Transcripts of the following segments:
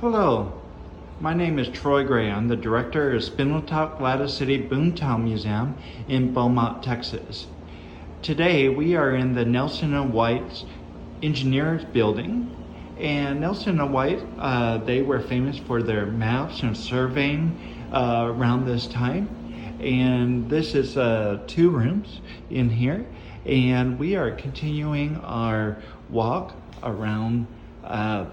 Hello, my name is Troy Gray. I'm the director of Spindletop Gladys City Boomtown Museum in Beaumont, Texas. Today we are in the Nelson and White's Engineers Building, and Nelson and White, they were famous for their maps and surveying around this time. And this is 2 rooms in here, and we are continuing our walk around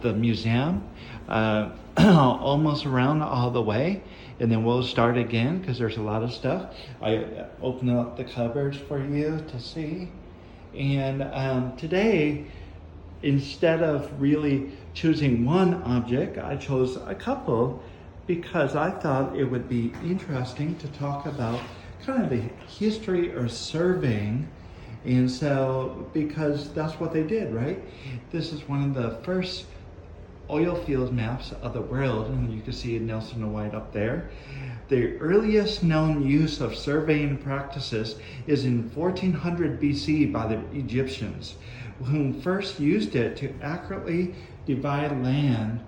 the museum, almost around all the way, and then we'll start again because there's a lot of stuff. I open up the cupboards for you to see, and today, instead of really choosing one object, I chose a couple because I thought it would be interesting to talk about kind of the history of surveying. And so, because that's what they did, right? This is one of the first oil field maps of the world, and you can see Nelson and White up there. The earliest known use of surveying practices is in 1400 BC by the Egyptians, whom first used it to accurately divide land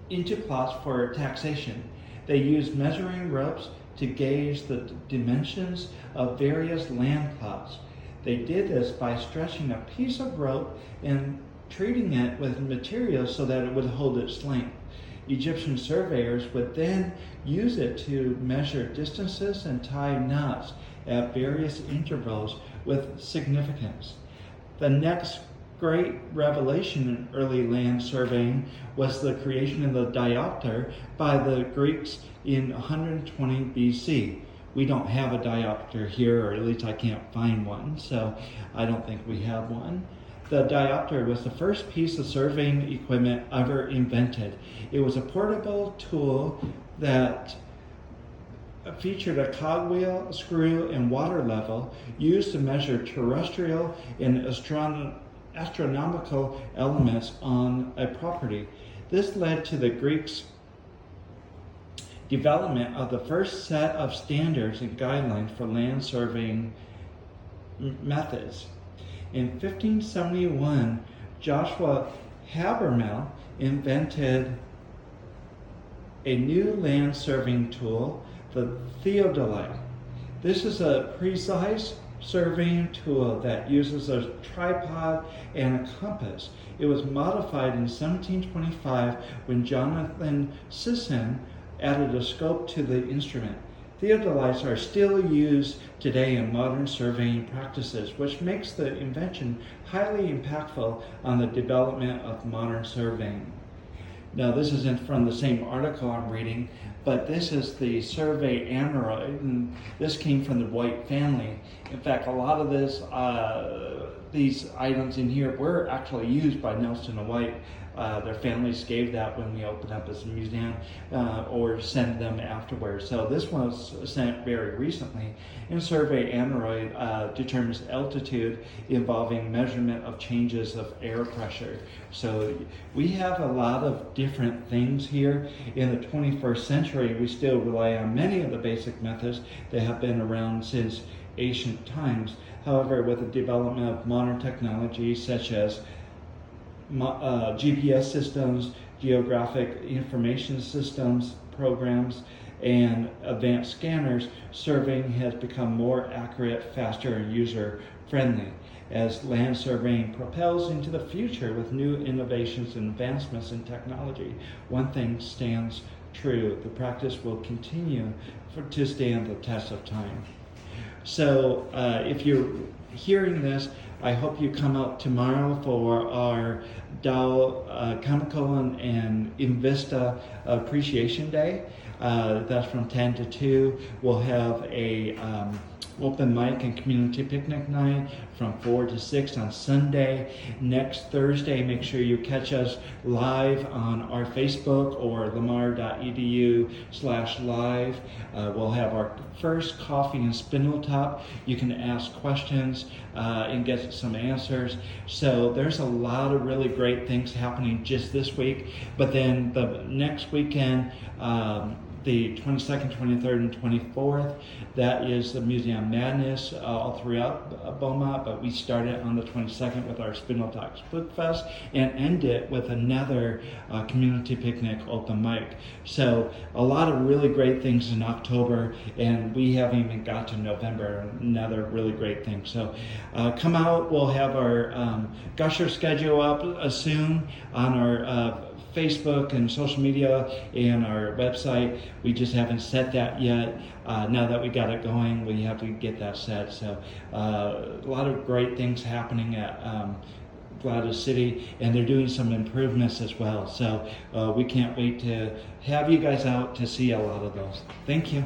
into plots for taxation. They used measuring ropes to gauge the dimensions of various land plots. They did this by stretching a piece of rope and treating it with materials so that it would hold its length. Egyptian surveyors would then use it to measure distances and tie knots at various intervals with significance. The next great revelation in early land surveying was the creation of the diopter by the Greeks in 120 BC. We don't have a diopter here, or at least I can't find one, so I don't think we have one. The diopter was the first piece of surveying equipment ever invented. It was a portable tool that featured a cogwheel, screw, and water level used to measure terrestrial and astronomical elements on a property. This led to the Greeks' development of the first set of standards and guidelines for land surveying methods. In 1571, Joshua Habermas invented a new land surveying tool, the theodolite. This is a precise surveying tool that uses a tripod and a compass. It was modified in 1725 when Jonathan Sisson added a scope to the instrument. Theodolites are still used today in modern surveying practices, which makes the invention highly impactful on the development of modern surveying. Now, this isn't from the same article I'm reading, but this is the survey aneroid, and this came from the White family. In fact, a lot of these items in here were actually used by Nelson and White. Their families gave that when we opened up as a museum, or sent them afterwards. So this was sent very recently. And survey aneroid determines altitude involving measurement of changes of air pressure. So we have a lot of different things here. In the 21st century, we still rely on many of the basic methods that have been around since ancient times. However, with the development of modern technology such as GPS systems, geographic information systems, programs, and advanced scanners, surveying has become more accurate, faster, and user-friendly. As land surveying propels into the future with new innovations and advancements in technology, one thing stands true: the practice will continue to stand the test of time. So if you're hearing this, I hope you come out tomorrow for our Dow Chemical and Invista Appreciation Day. That's from 10 to 2. We'll have a open mic and community picnic night from 4 to 6 on Sunday. Next Thursday, make sure you catch us live on our Facebook or lamar.edu/live. We'll have our first coffee and Spindletop. You can ask questions and get some answers. So there's a lot of really great things happening just this week. But then the next weekend, the 22nd, 23rd, and 24th. That is the Museum Madness all throughout Beaumont, but we started on the 22nd with our Spindle Talks Book Fest and end it with another community picnic open mic. So a lot of really great things in October, and we haven't even got to November, another really great thing. So come out, we'll have our Gusher schedule up soon on our Facebook and social media and our website. We just haven't set that yet. Now that we got it going, we have to get that set. So a lot of great things happening at Gladys City, and they're doing some improvements as well. So we can't wait to have you guys out to see a lot of those. Thank you.